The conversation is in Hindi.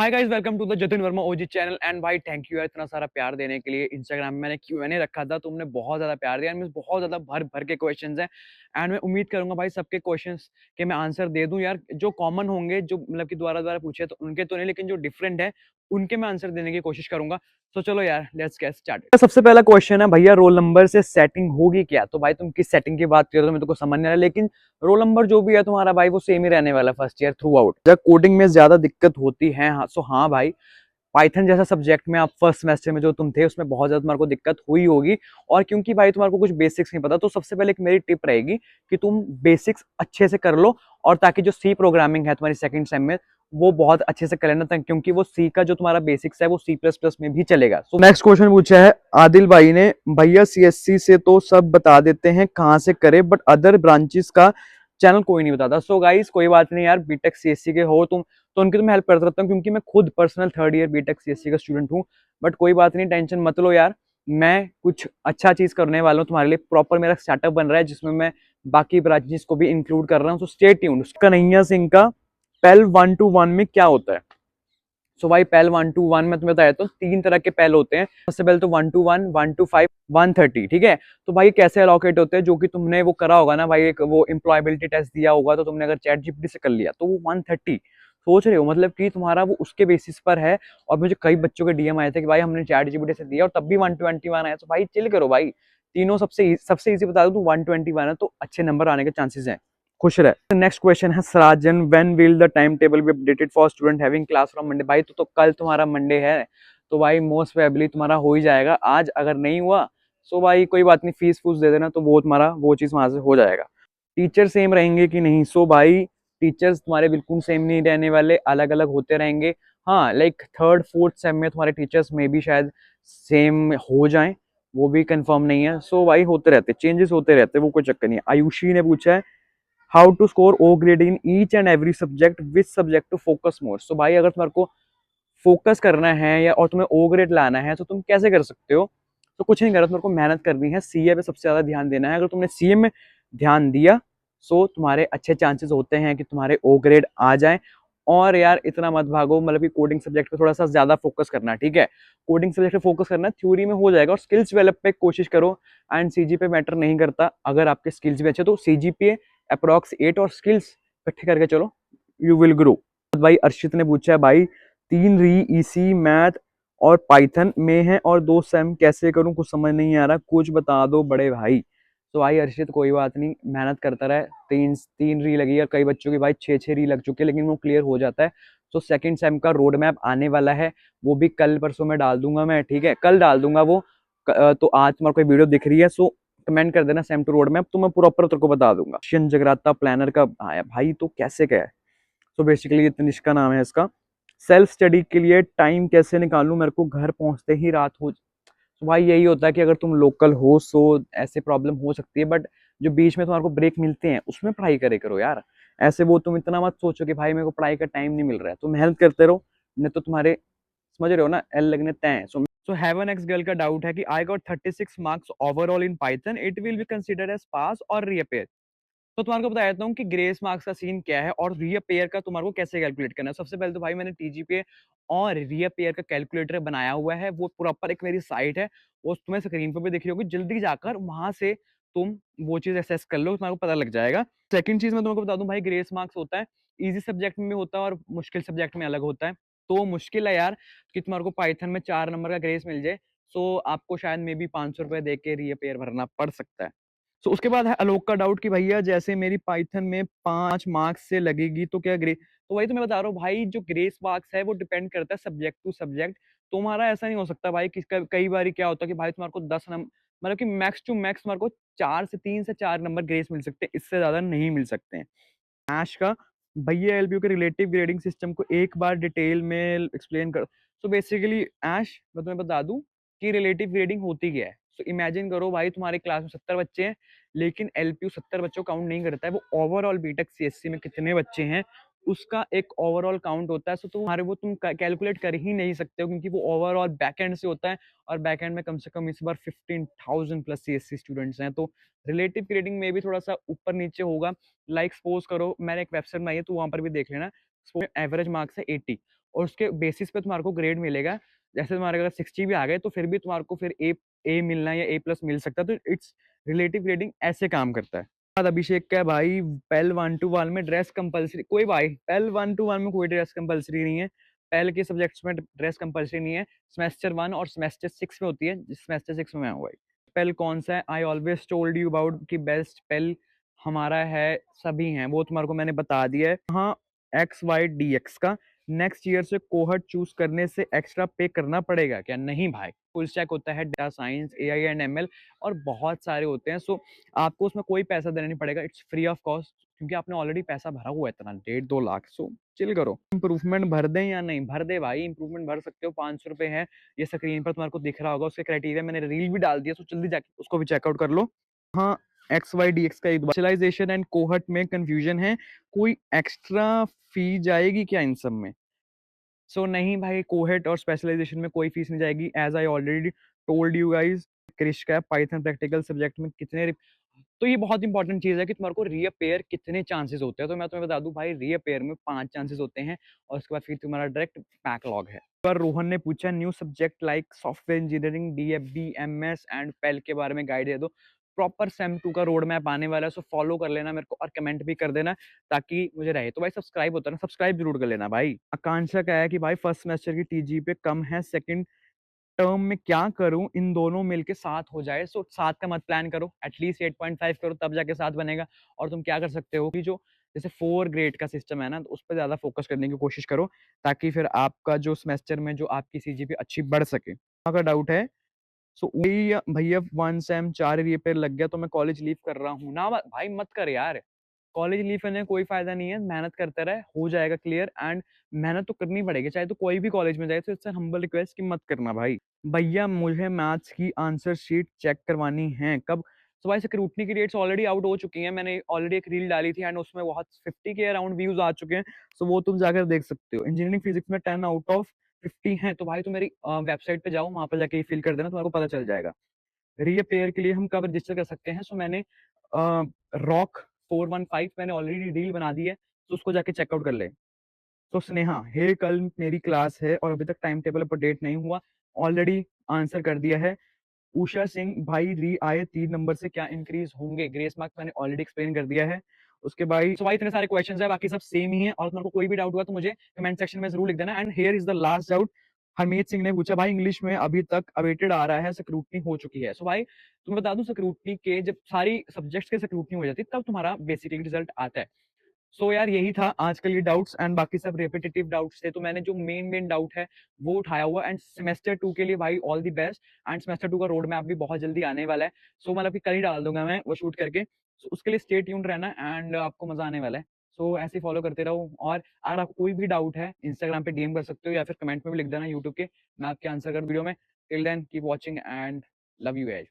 Hi guys, welcome to the Jatin Verma OG channel. And भाई थैंक यू यार इतना सारा प्यार देने के लिए। इंस्टाग्राम में मैंने Q&A रखा था, तुमने बहुत ज्यादा प्यार दिया। एंड बहुत ज्यादा भर भर के क्वेश्चंस हैं। एंड मैं उम्मीद करूंगा भाई सबके क्वेश्चंस के मैं आंसर दे दूं यार। जो कॉमन होंगे, जो मतलब कि दोबारा दोबारा पूछे तो उनके तो नहीं, लेकिन जो डिफरेंट है उनके मैं आंसर देने की कोशिश करूंगा। तो चलो यार, लेट्स गेट स्टार्टेड। सबसे पहला क्वेश्चन है भैया, रोल नंबर से सेटिंग होगी क्या? तो भाई तुम किस सेटिंग की बात कर रहे हो, मेरे को समझ नहीं आ रहा, लेकिन रोल नंबर जो भी है तुम्हारा भाई वो सेम ही रहने वाला फर्स्ट ईयर थ्रू आउट। जब कोडिंग में ज्यादा दिक्कत होती है, हाँ, सो हाँ भाई, पाइथन जैसा सब्जेक्ट में आप फर्स्ट सेमेस्टर में जो तुम थे उसमें बहुत ज्यादा तुम्हारे को दिक्कत हुई होगी। और क्योंकि भाई तुम्हारे को कुछ बेसिक्स नहीं पता, तो सबसे पहले एक मेरी टिप रहेगी कि तुम बेसिक्स अच्छे से कर लो, और ताकि जो सी प्रोग्रामिंग है तुम्हारी सेकंड सेम में वो बहुत अच्छे से कर लेना, क्योंकि वो सी का जो तुम्हारा बेसिक्स है वो सी प्लस प्लस में भी चलेगा। सो नेक्स्ट क्वेश्चन पूछा है आदिल भाई ने, भैया सीएससी से तो सब बता देते हैं कहाँ से करे, बट अदर ब्रांचेस का चैनल कोई नहीं बताता। सो गाइस कोई बात नहीं यार, बीटेक सीएससी के हो तुम तो उनकी तो मैं हेल्प कर सकता हूँ, क्योंकि मैं खुद personal third year BTech CSC का स्टूडेंट हूँ। बट कोई बात नहीं, टेंशन मत लो यार, मैं कुछ अच्छा चीज करने वाला हूँ तुम्हारे लिए। प्रॉपर मेरा स्टार्टअप बन रहा है जिसमें मैं बाकी ब्रांचेस को भी इंक्लूड कर रहा हूँ। So stay tuned. Kanhaiya Singh का पेल 1 to 1 में क्या होता है? सो भाई पेल 1 to 1 में तुम्हें बताया तो तीन तरह के पेल होते हैं। सबसे पहले तो 1 to 1, 1 to 5, 130। ठीक है, तो भाई कैसे अलोकेट होते हैं, जो कि तुमने वो करा होगा ना भाई, एक वो एम्प्लॉयबिलिटी टेस्ट दिया होगा, तो तुमने अगर चैट जीपीटी से कर लिया तो वो 130 सोच रहे हो, मतलब कि तुम्हारा वो उसके बेसिस पर है। और मुझे कई बच्चों के डीएम आए थे कि भाई हमने चैट जीपीटी से दिया और तब भी 121 आया। तो भाई चिल करो भाई, तीनों सबसे सबसे इजी बता दो तो 121 है, तो अच्छे नंबर आने के चांसेस हैं। खुश रहे। नेक्स्ट क्वेश्चन है Sarajan, when will the time table be updated for student having class from Monday? भाई तो कल तुम्हारा मंडे है, तो भाई मोस्ट प्रोबेबली तुम्हारा हो ही जाएगा आज। अगर नहीं हुआ सो भाई कोई बात नहीं, फीस फूस दे देना, तो वो तुम्हारा वो चीज वहां से हो जाएगा। टीचर सेम रहेंगे कि नहीं? सो भाई टीचर्स तुम्हारे बिल्कुल सेम नहीं रहने वाले, अलग अलग होते रहेंगे। हाँ, लाइक थर्ड फोर्थ सेम में तुम्हारे टीचर्स में भी शायद सेम हो जाएं, वो भी कंफर्म नहीं है। सो भाई होते रहते, चेंजेस होते रहते, वो कोई चक्कर नहीं है। आयुषी ने पूछा है how to score O grade in each and every subject, which subject to focus more? So भाई अगर तुम्हारे को फोकस करना है या और तुम्हें ओ ग्रेड लाना है तो तुम कैसे कर सकते हो? तो कुछ नहीं करना, तुम्हारे को मेहनत करनी है, सीए पे सबसे ज्यादा ध्यान देना है। अगर तुमने सीए में ध्यान दिया सो तुम्हारे अच्छे चांसेस होते हैं कि तुम्हारे ओ ग्रेड आ जाए। और यार इतना मत भागो, मतलब कि कोडिंग सब्जेक्ट पे थोड़ा सा ज्यादा फोकस करना, ठीक है? कोडिंग सब्जेक्ट पे फोकस करना, थ्योरी में हो जाएगा, और स्किल्स डेवलप पे कोशिश करो। एंड सीजीपीए मैटर नहीं करता, अगर आपके स्किल्स भी अच्छे तो सीजीपीए अप्रॉक्स 8 और स्किल्स इकट्ठे करके चलो, यू विल ग्रो। भाई अर्शित ने पूछा है भाई, 3 री मैथ और पाइथन में है और 2 सेम कैसे करूं, कुछ समझ नहीं आ रहा, कुछ बता दो बड़े भाई। तो भाई अर्शित कोई बात नहीं, मेहनत करता रहे। तीन तीन री लगी है, कई बच्चों की भाई 6 6 री लग चुके हैं, लेकिन वो क्लियर हो जाता है। तो सेकंड सेम का रोड मैप आने वाला है, वो भी कल परसों में डाल दूंगा मैं, ठीक है? कल डाल दूंगा वो। तो आज तुम्हारे कोई वीडियो दिख रही है सो कमेंट कर देना सेम टू रोड मैप, तो मैं प्रॉपर तेरे को बता दूंगा। जगराता प्लानर का आया भाई, तो कैसे क्या है? तो बेसिकली ये तनिष्का नाम है इसका। सेल्फ स्टडी के लिए टाइम कैसे निकालूं, मेरे को घर पहुंचते ही रात हो। तो भाई यही होता है कि अगर तुम लोकल हो सो ऐसे प्रॉब्लम हो सकती है, बट जो बीच में तुम्हारे को ब्रेक मिलते हैं उसमें पढ़ाई करे करो यार। ऐसे वो तुम इतना मत सोचो कि भाई मेरे को पढ़ाई का टाइम नहीं मिल रहा है, तुम हेल्प करते रहो, नहीं तो तुम्हारे समझ रहे हो ना, एल लगने तय हैं। सो हेवन एक्स गर्ल का डाउट है कि I got 36 marks overall in Python, it will be considered as pass और रीअपेयर? तो तुम्हारे को बता देता हूँ कि ग्रेस मार्क्स का सीन क्या है और रीअपेयर का तुम्हारे को कैसे कैलकुलेट करना है। सबसे पहले तो भाई मैंने टीजीपीए और रीअपेयर का कैलकुलेटर बनाया हुआ है, वो प्रॉपर एक मेरी साइट है, वो तुम्हें स्क्रीन पर भी दिख रही होगी, जल्दी जाकर वहां से तुम वो चीज एक्सेस कर लो, तुम्हारे को पता लग जाएगा। सेकंड चीज मैं तुमको बता दूं भाई, ग्रेस मार्क्स होता है इजी सब्जेक्ट में भी होता है और मुश्किल सब्जेक्ट में अलग होता है। तो मुश्किल है यार कि तुम्हारे को पाइथन में 4 नंबर का ग्रेस मिल जाए, सो आपको शायद मे बी 500 रुपए दे के रीअपेयर भरना पड़ सकता है। सो उसके बाद है आलोक का डाउट कि भैया जैसे मेरी पाइथन में 5 मार्क्स से लगेगी तो क्या ग्रे? तो वही तो मैं बता रहा हूँ भाई, जो ग्रेस मार्क्स है वो डिपेंड करता है सब्जेक्ट टू सब्जेक्ट। तुम्हारा ऐसा नहीं हो सकता भाई कि कई बार क्या होता है कि भाई तुम्हारे को 10 नंबर, मतलब कि मैक्स टू मैक्स तुम्हारे को 3 से 4 नंबर ग्रेस मिल सकते हैं, इससे ज्यादा नहीं मिल सकते हैं। ऐश का, भैया एलपीयू के रिलेटिव ग्रेडिंग सिस्टम को एक बार डिटेल में एक्सप्लेन कर। सो बेसिकली ऐश मैं तुम्हें बता दूं कि रिलेटिव ग्रेडिंग होती क्या है। सो इमेजिन करो भाई तुम्हारे क्लास में 70 बच्चे हैं, लेकिन एलपीयू 70 बच्चों काउंट नहीं करता है, वो ओवरऑल बीटेक सीएससी में कितने बच्चे हैं उसका एक ओवरऑल काउंट होता है। सो तुम्हारे वो तुम कैलकुलेट कर ही नहीं सकते हो, क्योंकि वो ओवरऑल बैकएंड से होता है, और बैकएंड में कम से कम इस बार 15,000 प्लस सीएससी स्टूडेंट्स हैं। तो रिलेटिव ग्रेडिंग में भी थोड़ा सा ऊपर नीचे होगा। लाइक सपोज करो मैंने एक वेबसाइट बनाई है, तो वहां पर भी देख लेना, एवरेज मार्क्स है 80, और उसके बेसिस पे तुम्हारे को ग्रेड मिलेगा। जैसे तुम्हारे अगर 60 भी आ गए तो फिर भी तुम्हारे को फिर ए मिलना है या A+ मिल सकता है, तो इट्स रिलेटिव ग्रेडिंग ऐसे काम करता है। बाद अभिषेक का है भाई, पेल 1 टू 1 में ड्रेस कंपल्सरी, कोई भाई पेल 1 टू 1 में कोई ड्रेस कंपल्सरी नहीं है। पेल के सब्जेक्ट्स में ड्रेस कंपल्सरी नहीं है, सेमेस्टर 1 और सेमेस्टर 6 में होती है, जिस सेमेस्टर 6 में मैं हूँ भाई। पेल कौन सा है? I always told you about कि बेस्ट पेल हमारा है, सभी हैं, वो तुम्हारे को मैंने बता दिया है। हाँ, XYDX का नेक्स्ट ईयर से कोहर्ट चूज करने से एक्स्ट्रा पे करना पड़ेगा क्या? नहीं भाई, फुल स्टैक होता है, data science, AI and ML और बहुत सारे होते हैं। सो आपको उसमें कोई पैसा देना नहीं पड़ेगा, इट्स फ्री ऑफ कॉस्ट, क्योंकि आपने ऑलरेडी पैसा भरा हुआ है इतना 1.5-2 लाख। सो चिल करो। इंप्रूवमेंट भर दें या नहीं? भर दे भाई, इंप्रूवमेंट भर सकते हो, 500 रुपए है, ये स्क्रीन पर तुम्हारे को दिख रहा होगा, उसके क्राइटेरिया मैंने रील भी डाल दिया, सो जल्दी जाके उसको भी चेकआउट कर लो। हाँ, XYDX का एक स्पेशलाइजेशन एंड कोहर्ट में कंफ्यूजन है, कोई एक्स्ट्रा फी जाएगी क्या इन सब में? सो नहीं भाई, कोहेट और स्पेशलाइजेशन में कोई फीस नहीं जाएगी, as I already told you guys. Krish का पाइथन प्रैक्टिकल सब्जेक्ट में कितने, तो ये बहुत इंपॉर्टेंट चीज है कि तुम्हारे को रीअपेयर कितने चांसेस होते हैं। तो मैं तुम्हें बता दूं भाई, रीअपेयर में 5 चांसेस होते हैं और उसके बाद फिर तुम्हारा डायरेक्ट बैकलॉग है। पर रोहन ने पूछा new subject like software engineering, DFB, MS and pale के बारे में गाइड दे दो। प्रॉपर सेम 2 का रोड मैप आने वाला है, सो फॉलो कर लेना मेरे को और कमेंट भी कर देना ताकि मुझे रहे। तो भाई सब्सक्राइब होता है ना, सब्सक्राइब जरूर कर लेना भाई। आकांक्षा का है कि भाई फर्स्ट सेमेस्टर की TG पे कम है, सेकंड टर्म में क्या करूं, इन दोनों मिलके 7 हो जाए। सो 7 का मत प्लान करो, एटलीस्ट 8.5 करो, तब जाके 7 बनेगा। और तुम क्या कर सकते हो कि जो जैसे 4 ग्रेड का सिस्टम है ना, तो उस पर ज्यादा फोकस करने की कोशिश करो, ताकि फिर आपका जो सेमेस्टर में जो आपकी CGPA अच्छी बढ़ सके। अगर डाउट है, सो वही भैया 1 सेम 4 रिपेयर लग गया तो मैं कॉलेज लीव कर रहा हूँ ना। भाई मत कर यार, कॉलेज लीव करने का कोई फायदा नहीं है, मेहनत करते रहे, हो जाएगा क्लियर। एंड मेहनत तो करनी पड़ेगी, चाहे तो कोई भी कॉलेज में जाए। तो इससे हम्बल रिक्वेस्ट कि मत करना भाई। भैया मुझे मैथ्स की आंसर शीट चेक करवानी है, कब? तो भाई स्क्रूटनी की डेट्स ऑलरेडी आउट हो चुकी हैं, मैंने ऑलरेडी एक रील डाली थी एंड उसमें बहुत 50 के अराउंड व्यूज आ चुके हैं। सो वो तुम जाकर देख सकते हो। इंजीनियरिंग फिजिक्स में 10 आउट ऑफ 50 है, तो भाई तुम मेरी वेबसाइट पे जाओ, वहां पर जाके फिल कर देना, तुम्हारे को पता चल जाएगा। रीअपेयर के लिए हम कब रजिस्टर कर सकते हैं? सो मैंने रॉक 415 मैंने ऑलरेडी रील बना दी है, तो उसको जाके चेकआउट कर ले। तो स्नेहा, हे कल मेरी क्लास है और अभी तक टाइम टेबल अपडेट नहीं हुआ, ऑलरेडी आंसर कर दिया है। उषा सिंह, भाई री आए 3 नंबर से क्या इंक्रीज होंगे? ग्रेस मार्क्स मैंने ऑलरेडी एक्सप्लेन कर दिया है। उसके भाई सो भाई इतने सारे क्वेश्चंस है, बाकी सब सेम ही है, और तुमको कोई भी डाउट हुआ तो मुझे कमेंट सेक्शन में जरूर लिख देना। And here is the last doubt. Harmeet Singh ने पूछा भाई इंग्लिश में अभी तक अवेटेड आ रहा है, स्क्रूटनी हो चुकी है। सो भाई तुम्हें बता दूं, स्क्रूटनी के जब सारी सब्जेक्ट्स के स्क्रूटनी हो जाती है तब तुम्हारा बेसिकली रिजल्ट आता है। सो यार यही था आज के लिए डाउट्स, एंड बाकी सब रेपिटेटिव डाउट्स थे, तो मैंने जो मेन डाउट है वो उठाया हुआ। एंड सेमेस्टर 2 के लिए भाई all the best. End semester 2 का रोड मैप भी बहुत जल्दी आने वाला है, सो मतलब कि कल ही डाल दूंगा मैं वो शूट करके। सो उसके लिए स्टे ट्यून्ड रहना, एंड आपको मजा आने वाला है। सो ऐसे ही फॉलो करते रहो, और अगर आपको कोई भी डाउट है इंस्टाग्राम पे DM कर सकते हो या फिर कमेंट में भी लिख देना यूट्यूब के, मैं आपके आंसर कर वीडियो में। Till then keep watching and love you guys.